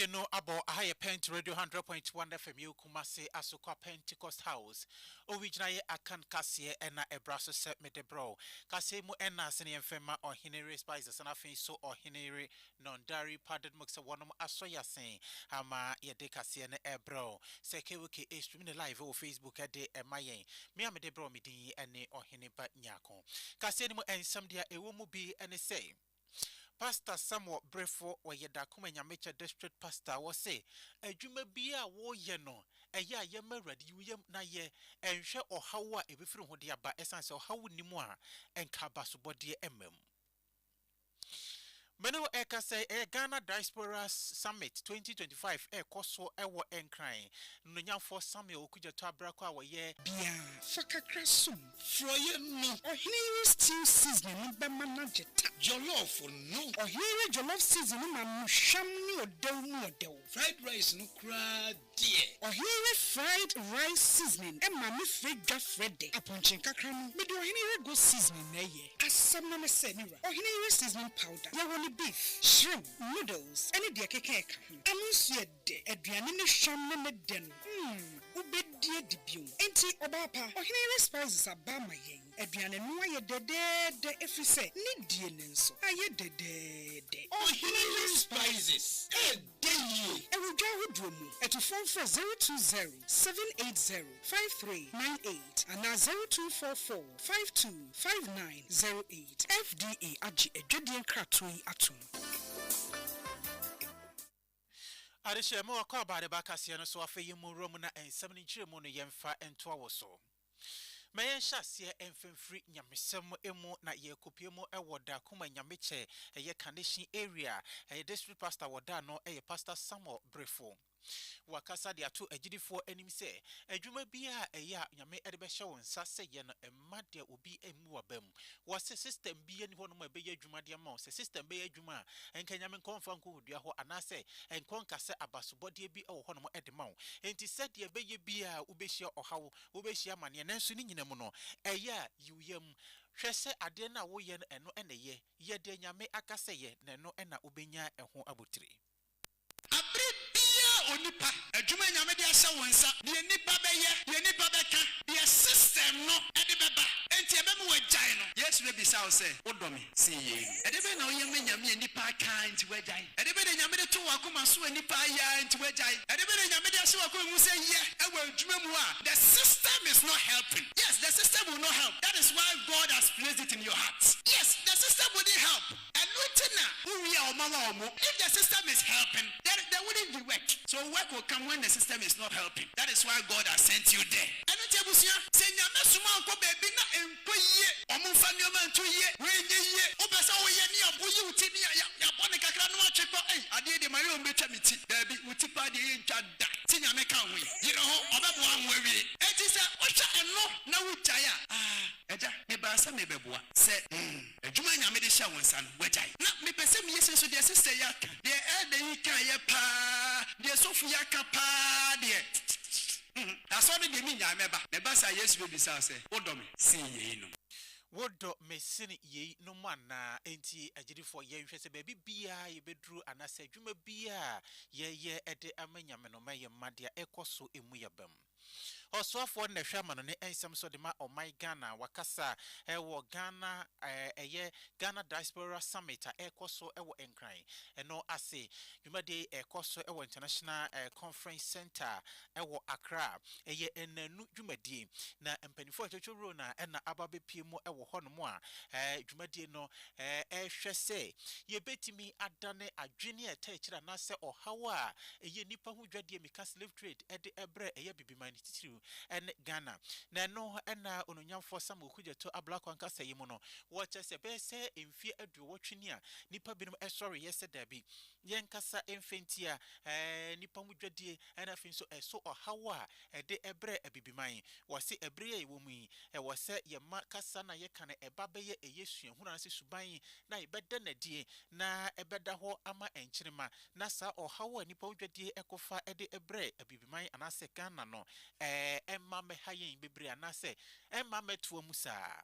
Mobile no abo higher pent radio 100.1 FM you kumase asokwa Pentecost House. Original akan kase ena ebraso set me de bro. Kase mu ena sene mfema Oheneba spices and afin so Oheneba non-dairy padded muksa one asoya sen. Ama ye de kase ena ebro. Seke wiki streaming live o Facebook ade emayen. Me am de bro mi din ene Oheneba Nyarko. Kase ni mu ensam dia ewo mu bi ene say. Pastor somewhat brefo or yeda kuma nyamecha district pastor was say adwuma bia wo ye no eya ye maradi yem na ye enhwe or how a ebefiri ho de aba essence or how ni mu a enka basobode emem Meno eka say Ghana Diaspora Summit 2025 koso ewo enkran no nyamfo Samuel okuja to abrako a wo ye bia fakakra sum froye no Oheneba stew season be manageta jollof no Oheneba jollof season ma no hwam ni odew mu odew fried rice no kra die Oheneba fried rice seasoning e ma me fridge frede aponchin kakra no me de Oheneba go seasoning na ye asam na me se ni ra Oheneba seasoning powder ya beef, shrimp, noodles, any dear cake. Amusia de Adrian sham ne den. Ubedia debut. Enti obapa. Oheneba spices are bama yen. Adrian no ye de if you say need dienenso. Aye de. Oheneba spices. Day. I will go with Romu at a phone for 020-780-5398 and now 0244-525908. FDA Aji Ejodian Kratui Atum. Adeshe mo akwa ba de bakase no so afeye mu rom na ensam ni kyeremu no yemfa ento awoso Mayen shase enfemfri nyamesem emu na ye kopiemu ewoda kuma nyameche eye condition area eye district pastor woda no eye pastor Samuel Brefo wakasa de ato agidifo anim se adwuma bia eya nyame edebe hye won sa se ye no emma de obi emu wabam wase system bia ni ho no ma be ye adwuma de ma se system be ye adwuma enka nyame konfa nko hodua ho anase enkonka se abasobode bi e wo ho no ede ma wo enti se de be ye bia ubehia ohawo ubehia mane nanso ni nyina mu no eya yuyam hwese ade na wo ye no eno ene ye de nyame akase ye na eno ena ubenya eho abotire onipa adwuma nyame de asa wonsa de nipa beka de system no e de beba enti e be mu wagyan no yesu be bisa wo se odomi se ye e de be na wo yema nyame nipa kan enti wagyan e de be de nyame de to wakoma so nipa ya enti wagyan e de be de nyame de asa wakoma mu se ye e wa adwuma mu a the system is not helping. Yes, the system will not help. That is why God has placed it in your heart. Yes, the system wouldn't help. And if the system is helping, then there wouldn't be work. So work will come when the system is not helping. That is why God has sent you there. And that's what they mean. I remember. Never say yes, we be say. Odomi, see ye no. Wodo mesini ye no mana enti agirifo ye hwese baby bia ye bedru anase dwuma bia ye ede amanyame no maye made ekoso emu yabam Oswafo na hwama no ne ensem so de ma omai Ghana wakasa ewo Ghana Ghana Diaspora Summit ekoso ewo enkran eno ase dwumade ekoso ewo International Conference Center ewo Accra eye enanu dwumade na empanifo chochoro na ena ababepie mu ewo hono a dwumade no hwese ye betimi adane adwene etachira na se ohawa eye nipa hu dwade mika slave trade ede ebre eye bibimani titiru and Ghana na no na ononyamfo Samuel okuja to ablakwa nkasa yemu no watch se be se emfie adu wotwini a nipa binom sorry yes dabi yenkasa emfenti a nipa mudwadie na finso eso ohawa ede ebre abibiman wase ebre ye womu yi wase ye makasa na ye kane ebabeye eyesua huna se suban na ebeda na die na ebeda ho ama enkyirima na sa ohawa nipa mudwadie ekofa ede ebre abibiman anase Ghana no emma me hayen bebre anase emma meto mu saa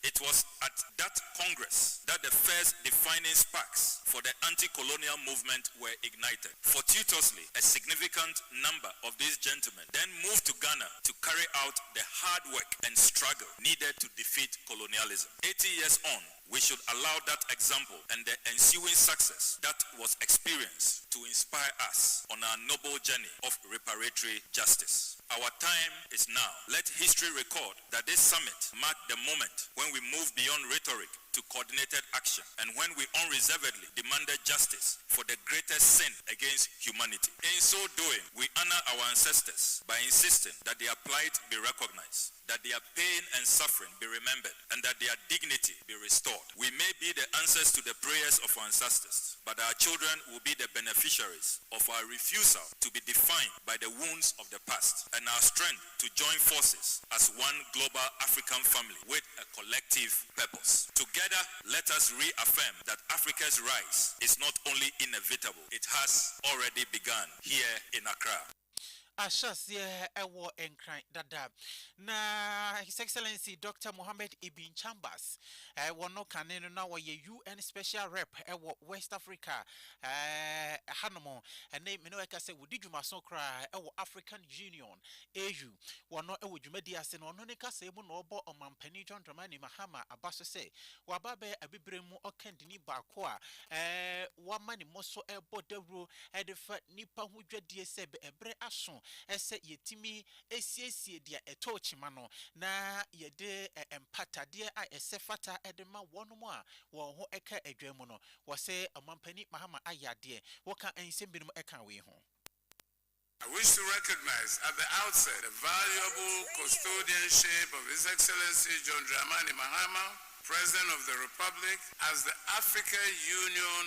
It was at that Congress that the first defining sparks for the anti-colonial movement were ignited. Fortuitously, a significant number of these gentlemen then moved to Ghana to carry out the hard work and struggle needed to defeat colonialism. 80 years on, we should allow that example and the ensuing success that was experienced to inspire us on our noble journey of reparatory justice. Our time is now. Let history record that this summit marked the moment when we moved beyond rhetoric to coordinated action and when we unreservedly demanded justice for the greatest sin against humanity. In so doing, we honor our ancestors by insisting that their plight be recognized, that their pain and suffering be remembered, and that their dignity be restored. We may be the answers to the prayers of our ancestors, but our children will be the beneficiaries of our refusal to be defined by the wounds of the past and our strength to join forces as one global African family with a collective purpose. Together, let us reaffirm that Africa's rise is not only inevitable, it has already begun here in Accra. Ashas ewo enkran dada na His Excellency Dr. Mohammed Ibn Chambers wono kaneno na wo UN Special Rep ewo West Africa hanomo ene me no eka se wodi dwumaso kra ewo African Union AU wono ewo dwumadi ase no no ne kasa emu no obo omampani John Dramani Mahama abaso se wababe abibremu okandini baako a wamani moso ebo dawro edefa nipa hu dwadie se be ebre aso ese yetimi esiesie dia etochima no na yede empatade a esefata edema wonomo a wo ho eka adwamu no wo se amampani Mahama ayade wo ka ensembinum eka we ho. I wish to recognize at the outset the valuable custodianship of His Excellency John Dramani Mahama, President of the Republic, as the African Union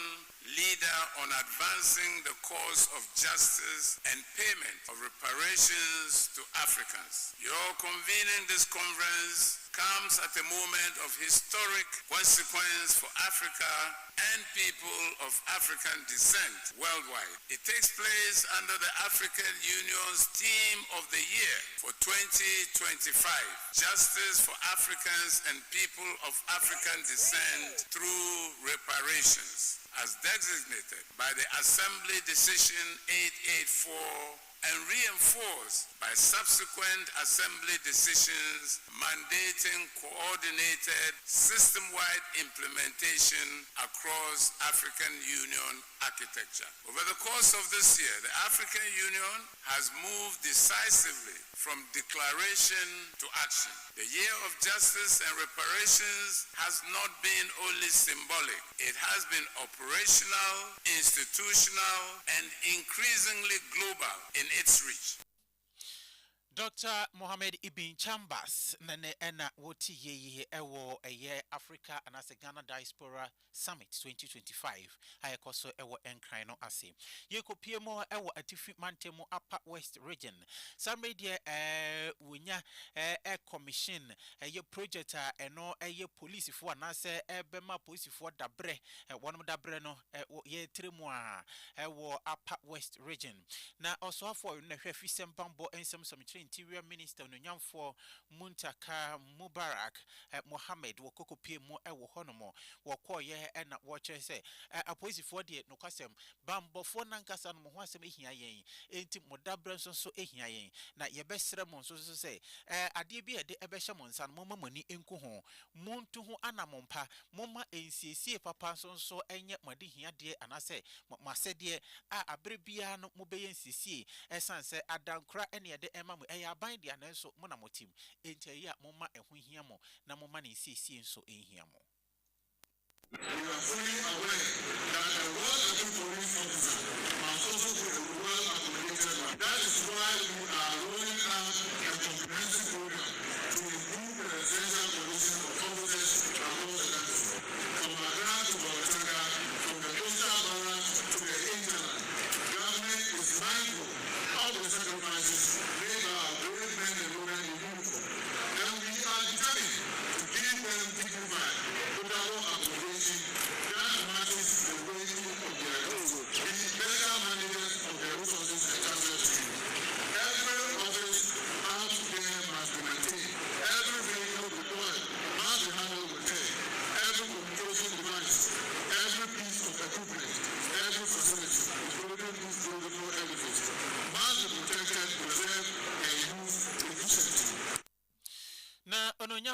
leader on advancing the cause of justice and payment of reparations to Africans. Your convening this conference comes at a moment of historic consequence for Africa and people of African descent worldwide. It takes place under the African Union's theme of the year for 2025, Justice for Africans and People of African Descent through Reparations, as designated by the Assembly Decision 884 and reinforced by subsequent Assembly decisions mandating coordinated system-wide implementation across African Union architecture. Over the course of this year, the African Union has moved decisively from declaration to action. The year of justice and reparations has not been only symbolic. It has been operational, institutional, and increasingly global in its reach. Dr. Mohammed Ibn Chambers nane ena woti ye ewo eye Africa and as Ghana Diaspora Summit 2025 ayekoso ewo enkran no ase ye kopie mo ewo atifi mantemu upper west region samedia wonya commission ye project eno eye police fo anase ebema police fo dabre wonom dabre no ye tremu a ewo upper west region na also afọ na hwefi sempambo ensem Interior Minister Nunyamfo Muntaka Mubarak Mohammed wokoko pie mo ewo honomo wokoye na woche se aposifo de no kwasem bambofo nankasa no ho asem ehia yen enti modabra so ehia yen na yebesre mo so se ade bi ede ebehye mo nsa no moma mani enku ho muntu ho anamompa moma ensiesie papa so enye made hia de anase masede a abrebia no mobeye ensiesie esanse adankra ene ede ema ya bind ya nenso mo na motim enti ya mo ma ehu hia mo na mo ma ne siesie nso ehia mo. We are fully aware that the well-equipped police officer must also be a well-accommodated one. That is why we are rolling out a comprehensive program to improve the residential condition of officers across the country, from Accra to Bolotanga, from the coastal barracks to the hinterland. Government is mindful of the sacrifices made by our brave men and women in uniform, and we are determined to give them dignified, suitable accommodation that matches the weight of their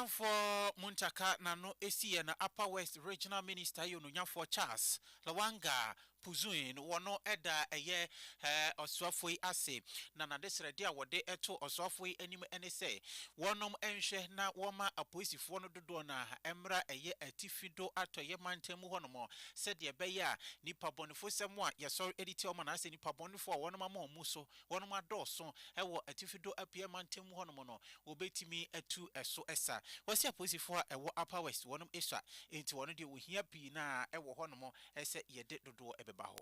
for Muntaka Nano Esi and Upper West Regional Minister Yonunya for Charles Lawanga Puzuin wano eda eye oswafoi ase na desre dia wode eto oswafoi anim ene se wonom enhwe na woma apoisifo no dodo na emra eye atifido atoye mantemu honomo said ye beya nipa bonifo semo a yeso editi o na ase nipa bonifo wonom ama omuso wonom adoso ewo atifido apie mantemu honomo no obetimi etu eso esa wasi apoisifo ewo Upper West wonom eswa enti wono de ohia pi na ewo honomo ese yede dodo Bebaho.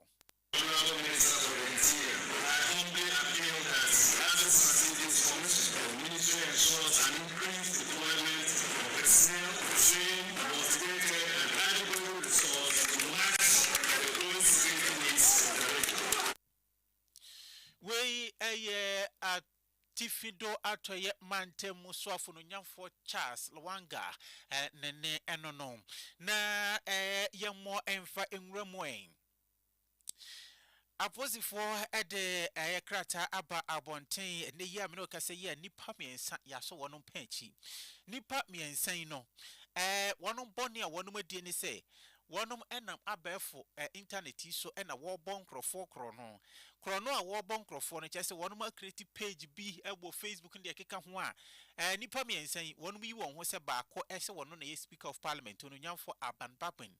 Honorable Minister for the Interior, I humbly appeal that as the Facilities Commission, the Ministry ensures an increased deployment of personnel, trained, motivated, and adequate resources to match the growing security needs of the region. We a Tifido atoye mante muswafu no nyamfo Charles Lwanga nene enonom na yemo emfa enwramwen aposifo ede krata aba abonten ne yi amene okase ye nipa miensa yaso wono panchi nipa miensan no wono bone a wono madie ni se wonom enam abefo internet so ena wo bon krofo krono a wo bon krofo no chese wonom create page bi ebo Facebook ndi ekeka ho a nipa miensan wonom yi won ho se baako ese wono na ye speaker of parliament ononyamfo abanbabin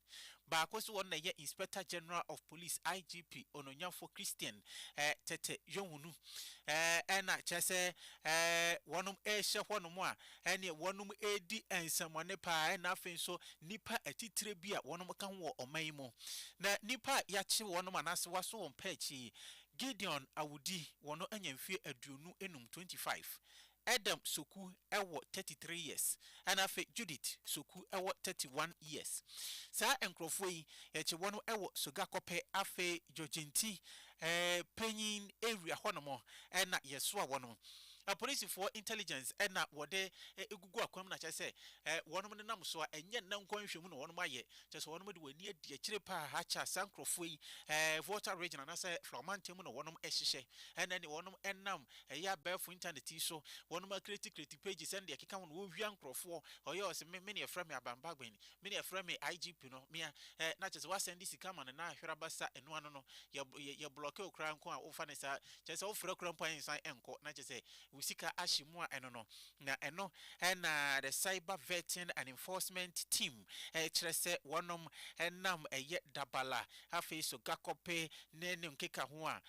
baako so wono na ye inspector general of police IGP ononyamfo Christian tete yonhunu ena chese wonom ehye honom a ene wonom edi ensamone pa ena afen so nipa atitire bi a wonom ka ho oman mu na nipa yache wonom anase waso won pachi Gideon Awudi wono anyamfie aduonu enum 25 Adam Soku ewo 33 years and afe Judith Soku ewo 31 years sa enkrofo yi yache wono ewo Sogakope afe Jojenti penyin area honomo na yeso a wono police for intelligence na wode egugu akwam na chese wonom ne nam so a enye na nkwanhwemu no wonom aye chese wonom de wani adi akire pa ha cha sankrofo yi voter region na se flomantem no wonom ehihye na ne wonom enam ya befo internet so wonom create pages and de keka wo hwia nkrofo oye o se me ne frame abambagben me ne frame IGP no me na chese wa send sika man na hwerabasa eno ano no ye block okra nko a wo fa ne sa chese wo frɛ kra mpan san enko na chese Usika Ashimua enono na eno na the cyber vetting and enforcement team chrese wonom enam eye dabala afi so gakope ne nkeka ho a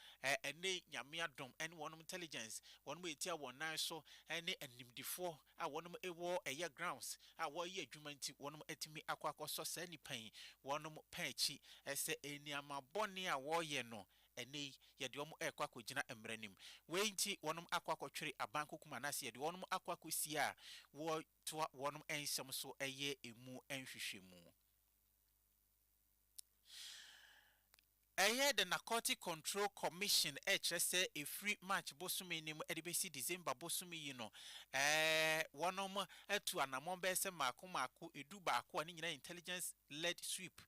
ene nyame adom ene wonom intelligence wonom etia wonan so ene animdifo a wonom ewo eye grounds a wo ye adwuma nti wonom etimi akwakoso sa nipan wonom panchi ese eniama bone a wo ye no ene yede omo ekwakogina emranim wenti wonom akwakotwere abanko kuma na se yede wonom akwakosia wo to wonom ensem so eye emu enhwehwemu the Narcotic Control Commission HSA a free match bosumi nim edibesi December bosumi yino wonom etu anamombe se mako edu baako ani nyina intelligence led sweep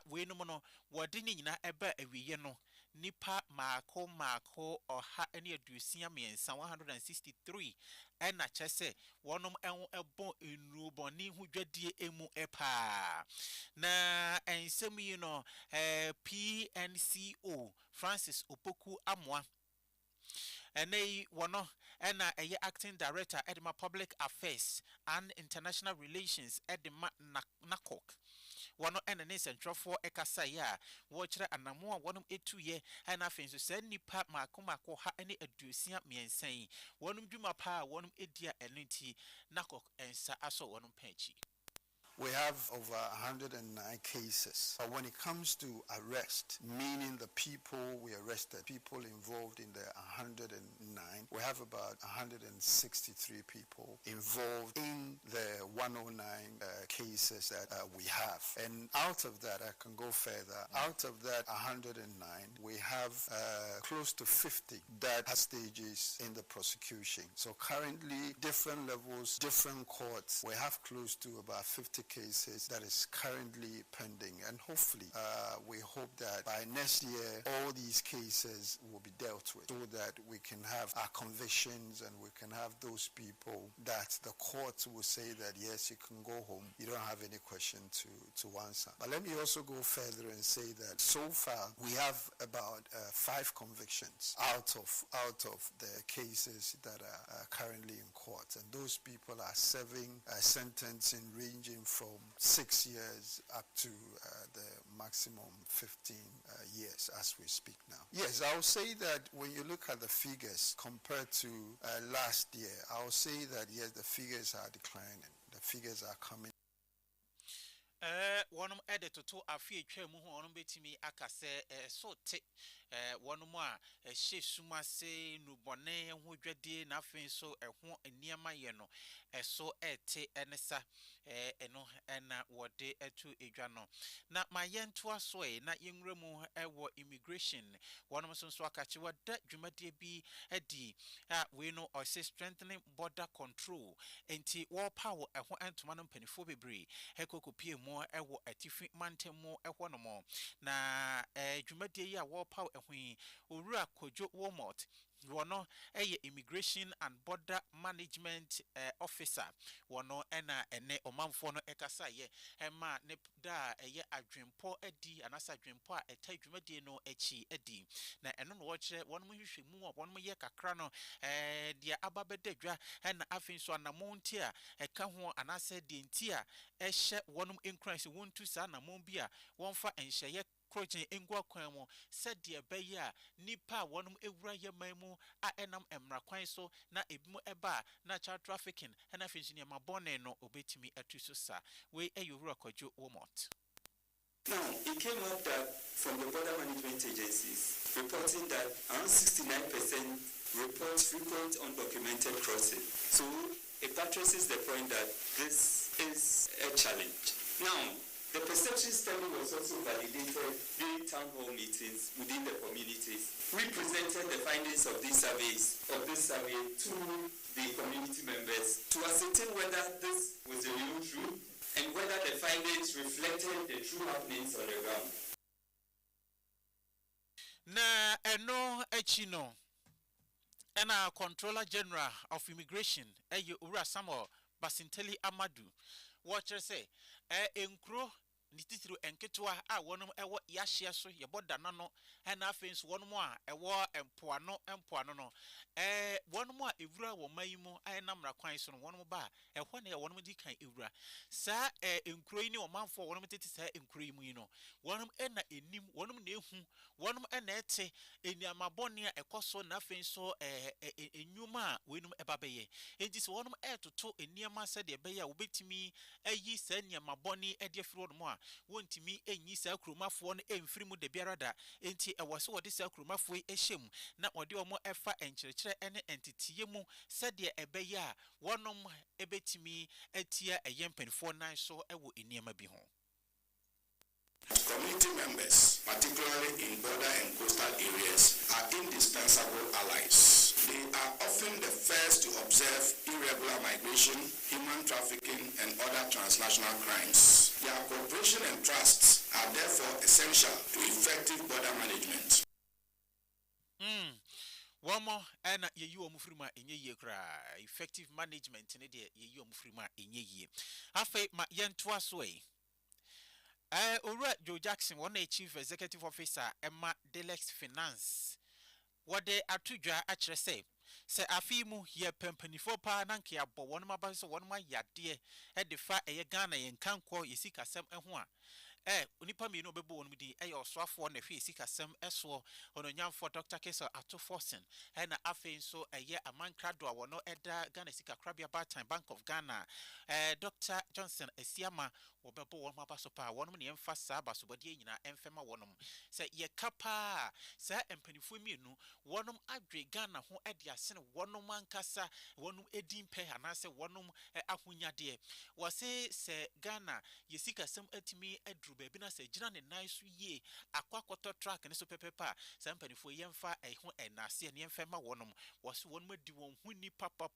we no no wodi ni nyina eba awiye no nipa mako oha ene adusia miensa 163 ena chese wonom enwo ebo enruboni hu dwadie emu epa na ensem yi no PNCO Francis Opoku Amwa ene wono ena eye acting director edema public affairs and international relations edema nakok wono ene ne central for ekasa ya wo kire anamo a wonom etuye ena afenso se nipa mako ha ene aduosia miensan wonom dwuma pa wonom edia enenti nakok ensa aso wonom panchi. We have over 109 cases. But when it comes to arrest, meaning the people we arrested, people involved in the 109, we have about 163 people involved in the 109 cases that we have. And out of that, I can go further. Out of that 109, we have close to 50 that have stages in the prosecution. So currently, different levels, different courts, we have close to about 50 cases that is currently pending. And hopefully, we hope that by next year, all these cases will be dealt with so that we can have our convictions and we can have those people that the courts will say that, yes, you can go home. You don't have any question to answer. But let me also go further and say that so far, we have about 5 convictions out of the cases that are currently in court. And those people are serving a sentence ranging from 6 years up to the maximum 15 years as we speak now. Yes, I will say that when you look at the figures compared to last year, I will say that yes, the figures are declining. The figures are coming. One editor to a few chemu on betimi akase so te one more she suma say no bone who dready nothing so a who near my yeno so te enesa eno ena wode etu edwano na my yen to asway na yingremu ewo immigration one of some swakachi wada dwumade bi edi we know or say strengthening border control enti war power eho entoma no mpanifo bebre hekokopie mo ewo atifi mantemo eho no mo na dwumade ya war power eho owura kojo womot wono immigration and border management officer wono ena ene omamfo no ekasa ye ema ne da adwempo edi anasa adwempo a etadwumade no echi edi na eno no woche wono mo hwehwe mu wono mo ye kakra no dia ababedadwa ena afin so anamonti a eka ho anasa de nti a ehye wono encourage wontu sa anamon bia wonfa enhye Croching engwa kwamo said dear Baya nipa one ewura yemamu a enam emra kwan so na ebimu eba na child trafficking and afensinia mabone no obetimi atuso sa we eyura kwajo womot. Now, it came up that from the border management agencies reporting that around 69% report frequent undocumented crossing. So it buttresses the point that this is a challenge. Now, the perception study was also validated during town hall meetings within the communities. We presented the findings of this survey to the community members to ascertain whether this was the real truth and whether the findings reflected the true happenings on the ground. Na eno echino ena Controller General of Immigration Ura Samuel Basinteli Amadu watcher say enkro nititiru enketwa a wonum ewo yahye so yeboda nano na afenso wonum a ewo empoano no wonum a ewura wo mayimu ayinamra kwan so no wonum ba ehwo na wonum di kan ewura sa enkro yi ni omanfo wonum tete sa enkro yi mu yi no wonum na enim wonum na ehu wonum na ete eniamabone a ekoso na afenso enyuma wenum ebabeye enti so wonum etoto eniama sa de beya obetimi ayi sa eniamabone ede firo no a wontimi enyi sa kromafo no emfiri mu de biarada enti ewose wode sa kromafo ehyem na ode omo efa enkyerkyere ene entitiye mu sede ebeya wonom ebetimi atia eyempanifo nan so ewo eniama bi ho. Community members, particularly in border and coastal areas, are indispensable allies. They are often the first to observe irregular migration, human trafficking, and other transnational crimes. Their cooperation and trust are therefore essential to effective border management. One more and you mufrima in ye cry. Effective management in a day, you mufrima in ye. Afe ma yen twice way. Ora Joe Jackson, one chief executive officer, Emma Delex Finance. What they are to jar actually say afimu ye pempani for pa nanke abo one mabaso one my yadie at the fa a Ghana and canqua isika sem and one. Unipa mi no bebo mudi your swaf one if he sika sem eswo on a young for Dr. Kesa ato forcing and afin so a year a man cradwa no edda Ghana sika crabia time Bank of Ghana Dr. Johnson Esiama or bebo one mabasopa one money emphasize sabasubadina enfema one say ye kapa say empanifu no one adre Ghana ho edia sen one man kasa one edim pe anase one ahunya de was say Ghana yesika sem etimi edru baby na se gina ne nice ye akwakoto track ne so pepepa sampanifo yemfa ehho enase ne yemfema wonom was one madi won huni papa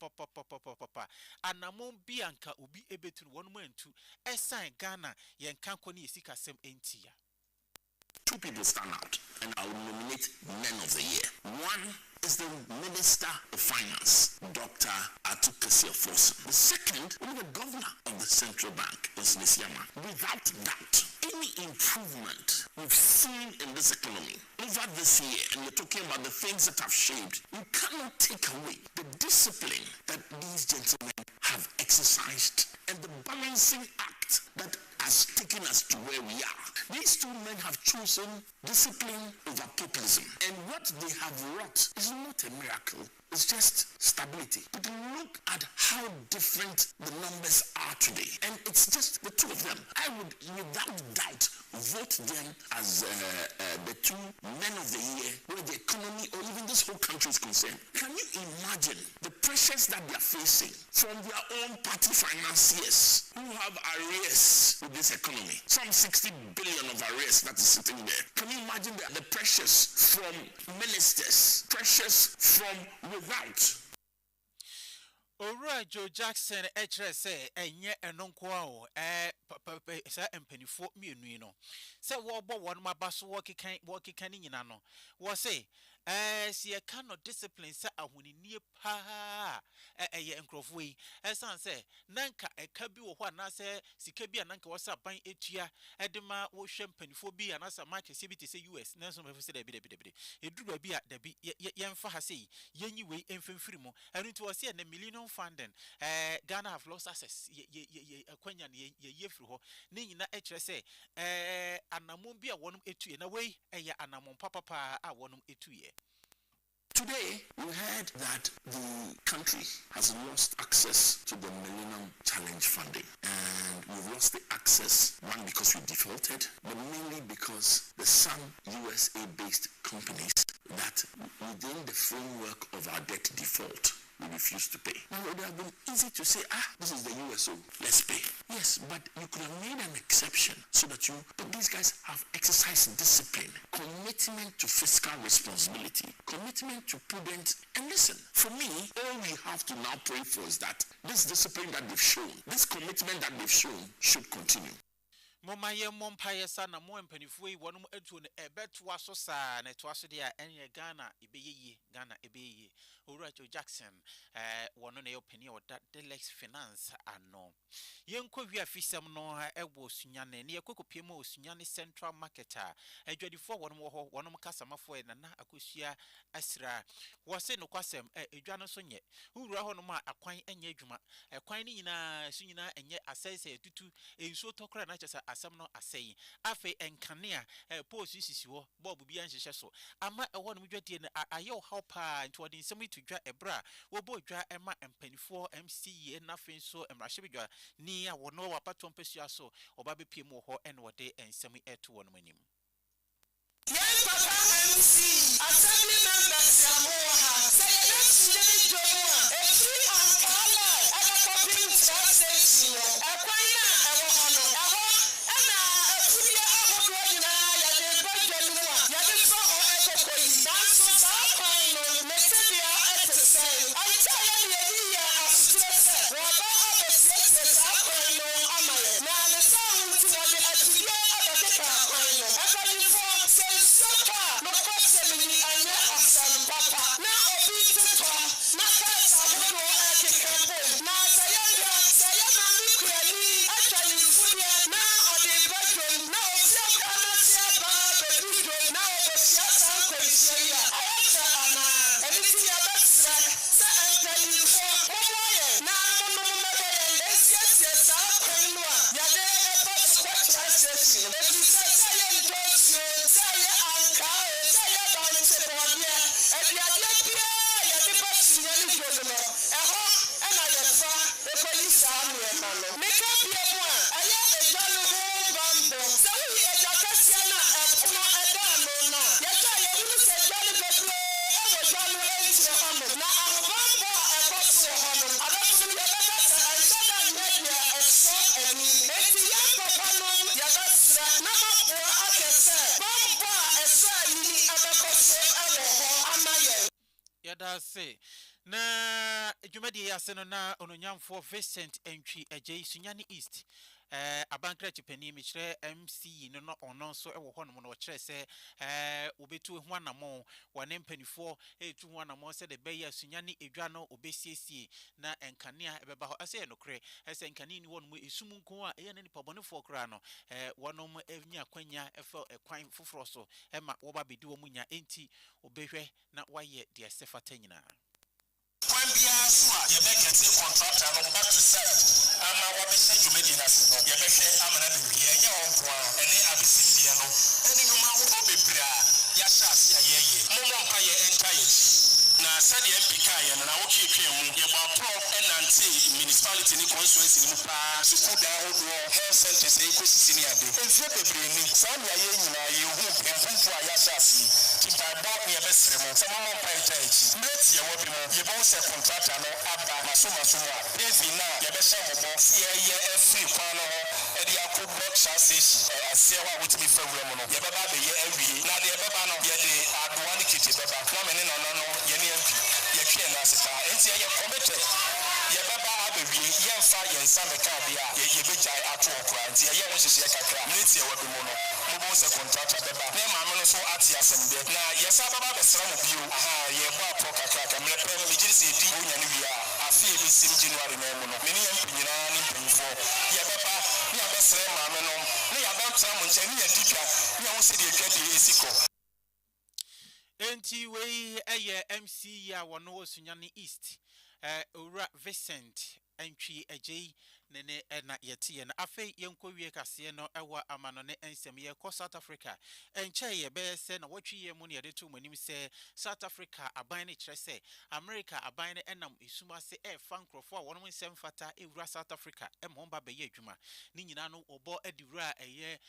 anamon bianka obi ebetunu wonum antu esan Ghana yen kanko ni sika sem entia. Two people stand out, and I will nominate Men of the Year. One is the Minister of Finance, Dr. Atukasi Fosun. The second is the Governor of the Central Bank, Ms. Yama. Without doubt, any improvement we've seen in this economy over this year, and we're talking about the things that have shaped, you cannot take away the discipline that these gentlemen have exercised and the balancing act that has taken us to where we are. These two men have chosen discipline over populism, and what they have wrought is not a miracle. It's just stability. But look at how different the numbers are today. And it's just the two of them. I would, without doubt, vote them as the two Men of the Year where the economy or even this whole country is concerned. Can you imagine the pressures that they are facing from their own party financiers who have arrears with this economy? Some 60 billion of arrears that is sitting there. Can you imagine the pressures from ministers, pressures from without? Alright, Joe Jackson, say, enye enonko sa empenifo mienu no. Se wo bo won mabaso wo keka ni nyina no. Wo say si e kan no discipline sa ahuni nie pa eye enkrofo yi. Esan say nanka eka bi wo ho na se sika bi ananka wo sa ban etua edema wo hwe empenifo bi anasa market se bi te se US nanso me se da bi eduru ba bi a da bi yemfa ha sei yenyi we emfemfiri mo enu to wo se na million funding Ghana have lost access akwanya ye firi ho ne nyina ekire se anamon bi a wonum etuye na wei eye anamon papa a wonum etuye. Today, we heard that the country has lost access to the Millennium Challenge funding. And we've lost the access, one, because we defaulted, but mainly because the some USA-based companies that within the framework of our debt default, we refuse to pay. Now, it would have been easy to say, this is the USO, let's pay. Yes, but you could have made an exception so that but these guys have exercised discipline, commitment to fiscal responsibility, commitment to prudence. And listen, for me, all we have to now pray for is that this discipline that they've shown, this commitment that they've shown should continue. Moma ye mompaye sa na mo empanifo yi wonum etu ne ebeto aso sa na eto aso dia enye Ghana ebeye Owura Joe Jackson wono na opani o da Delex Finance ano yenko wi afisem no ewo sunyane ne yakokopie ma osunyane Central Marketer adwadifo wonum ho wonum kasamafo na akosua asira wo se no kwasem edwa no so nye Owura ho no ma akwan enye adwuma akwan ni nyina sunyina enye asese tutu enso tokora na chesa asem no asei afi enkanea post sisi ho bob bi anhyehyɛ so ama ɛwɔ no dwadie ne ayɛ how pa nti wɔde nsɛm to dwa ɛbra wo bo dwa ɛma empanifo MCE na afi so emrahye bidwa ni a wɔno wapato mpesua so ɔba bepie mu hɔ ɛna wɔde nsɛm ɛto wɔn manim. Yes, Papa MC, Assembly members Yamoha, say let's change Jomoa, a free and color, and a copy gas station, a choir, a honor, and a free Abogina, the budget, Yadifo or Echo, dance of our final, Messavia at the same. I tell you, as stress, what about the sexes are final, Amaya. Now the sound to the Adia of the final, no question me anya asam papa na obi tuto na kasa hono ake kampo na saya mami kwani actually fudia na ode bedroom na obi akana sia ba bedroom na obi sia san kwisia ayata ana everything ya basra sa antali fo omoye na mono mebe esia sa kwenu a ya de epa kwa station every say ntosio say anka Yada say na dwumadi ya se no na ononyamfo Vincent Entwi Ajay Sunyani East abankra chipani mi kire MC no ono so e wo ho no no kire se obetu ho anamo wane mpanifo etu ho anamo se de beya sunya ne edwa no obesiesie na enkanea ebeba ho ase enokre ese enkane ni wonu esum nko a eye ne nipa bonefo kra no wonom enya kwanya efa ekwan foforo so ema wo ba bedi wo munya enti obehwe na waye de sefata nyina When Bia Sua, you make a contractor on back to site. I'm a wabisha Jumedina, you make a amana de Bia, your own and then Abisiano. Any woman who will be Bria, Yasha, ye, Mompa, entire. Na sadi MPK ya na woke twemu ye ba pro enante municipality ni constituency ni pa school da odo health centers e ko sisi ni ade enfie bebre ni sa na ye nyina ye hu empumfu ayashasi ti ba bo ye besere mo se mo pa ita echi meti ye wo bi mo ye bo se contractor no aba maso a devi na ye be sha mo bo si ye free kwa no ho e dia ko block station asia wa wotimi fa wura mo no ye beba be ye awie na de ye beba no ye de adoa ni kiti beba na me ne no ye ye twa na sita enti ye committed ye baba abewie ye mfa ye nsa meka bia ye begya ato okra enti ye wo hyehyɛ kakra minute ye wadu mo no mo bo se contractor beba na ma me no so ati asɛmde na ye sa baba besra mo bio aha ye bo apo kakra ka mre pɛ me giri se di onya ne wia afi e besim January na mo no me ne ye mpinyina ne mpanyifo ye baba ne abesra ma me no ne ya ba ntra mo nkyɛ ne ye dika ne wo se de adwade esiko enti we eye MC ya wono osunyane East owura Vincent antwi agei nene na yete na afei yenkowie kase no ewa amano ne ensem ye ko South Africa enche ye be se na watwi ye mu ne yede to manim se South Africa aban ne kire se America aban ne enam esuma se fa nkrofo a wono nsem fata ewura South Africa emhomba be ye adwuma ni nyina no obo adiwura eye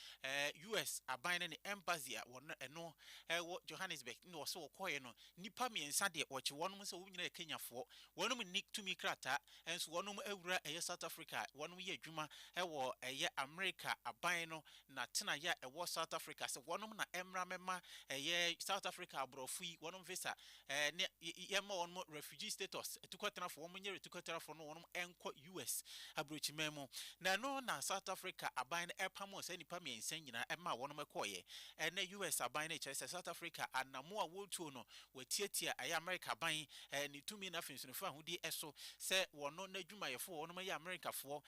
US aban ne embassy a wono eno wo Johannesburg no so wokoye no nipa miensa de woche wono se wo nyina Kenyafo wono ni tumi krata enso wono ewura eye South Africa wono ye adwuma ewo eye America aban no na tena ya ewo South Africa se wono na emra mema eye South Africa abrofui wono visa ne yema wono refugee status etukotena fo wono nyere etukotena fo no wono enko US abrochi memo na no na South Africa aban epamo se nipa miensa nyina ema wono mekoye ene US aban ne kyerese South Africa anamo a wotuo no watietia eye America aban ni tumi na finsunfa hudi eso se wono na adwuma yefo wono ma ye America fo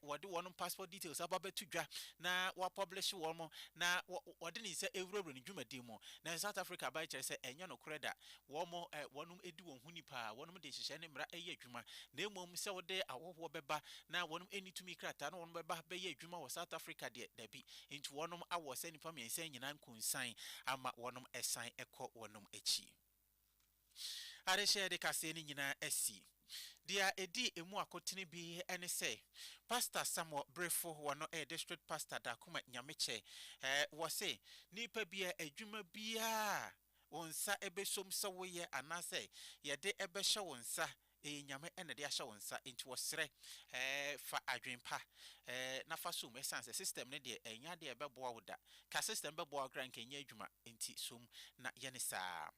wode wono passport details ababetu dwa na wa publish wono na wode ni se ewuro ni dwuma demo na South Africa ba kyerɛ sɛ enye no kreda wono wono edi won huni pa wono de hyehyɛ ne mra eye adwuma na emom se wode awowo beba na wono enitumi krata na wono beba be ye adwuma wɔ South Africa de dabi enti wono awo sɛ nipa miensa nyina nkunsan ama wono esan ekɔ wono echi are share de kase ni nyina asi dia edi emu akotene bi ene se Pastor Samuel Brefo wono district pastor da kuma nyameche wo se nipa bia adwuma bia wonsa ebesom se woye anase yede ebehye wonsa nyame ene de ahye wonsa enti wosere fa adwenpa na fa som esanse system ne de enya de ebeboa woda ka system beboa gra nka nya adwuma enti som na yene saa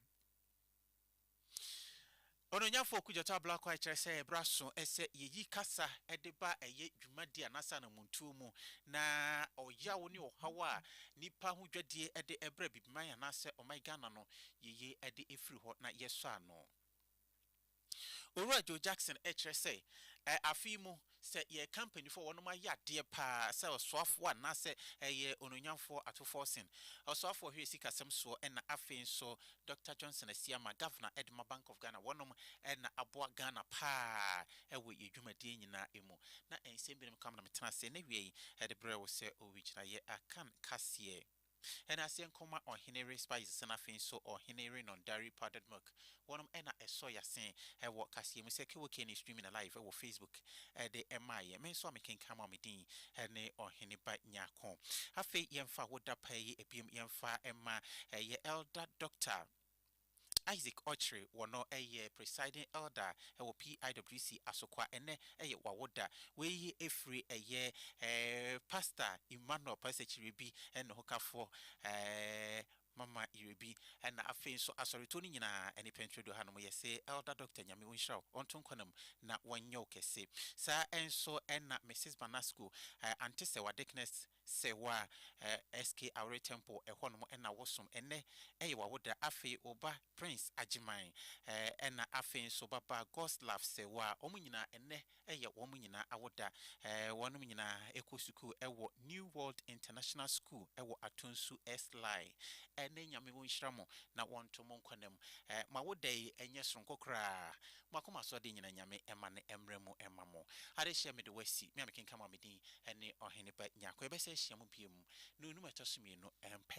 Ononyafo kujota black white chese braso ese yeyi kasa edeba eye dwumadi anasa na muntu mu na oyawo ni ohawa nipa hu dwadie ede ebra bibiman anase o my Ghana no yeye ede efiri ho na yeso ano Owura Joe Jackson say afimu se ye company for one ma ya de pa se osoafo anase ye ononyamfo atoforsin osoafo hwe sika semso na afin so Dr. Johnson Asiama Governor Edma Bank of Ghana wonom na aboa Ghana pa ewe yedwumade nyina emu na ensembirem kam na metena se na wiei de bre wo se owichira ye akan kase and as young coma or Henry spices and a fin so or Henry non dairy powdered milk. One of Enna a soya saying, I walk Cassie, Miss Kiwaki streaming alive over Facebook at the MI. Men so I can come on me dean and or Oheneba Nyarko. I fate yamfa would pay a beam yamfa Emma a ye elder doctor. Isaac Ochre wono eye presiding elder ewo PIWC asokwa ene eye wawoda we efri eye pastor Emmanuel Pasechiribi eno hokafo mama irebi na afei so asoreto ni nyina eni pentredo hanom ye se elder doctor nyame wonhira onto konam na wonye okese sa enso na Mrs Banasco antese wadekness sewa SK Awre Temple honom na wosom ene eye wawoda afei oba Prince Ajiman na afei so baba Goslav sewa omunyina ene eye womunyina awoda wonum nyina ekosuku ewo New World International School ewo Atonsu S-Line ene nyame wonhyiramo na wonto monkwanem ma wodai enye sonkokra makoma so de nyina nyame ema ne emremu emamo ade hye me de wasi me amekenka ma medin ene Oheneba Nyarko ebese hye mo biem no numa tosumi no empe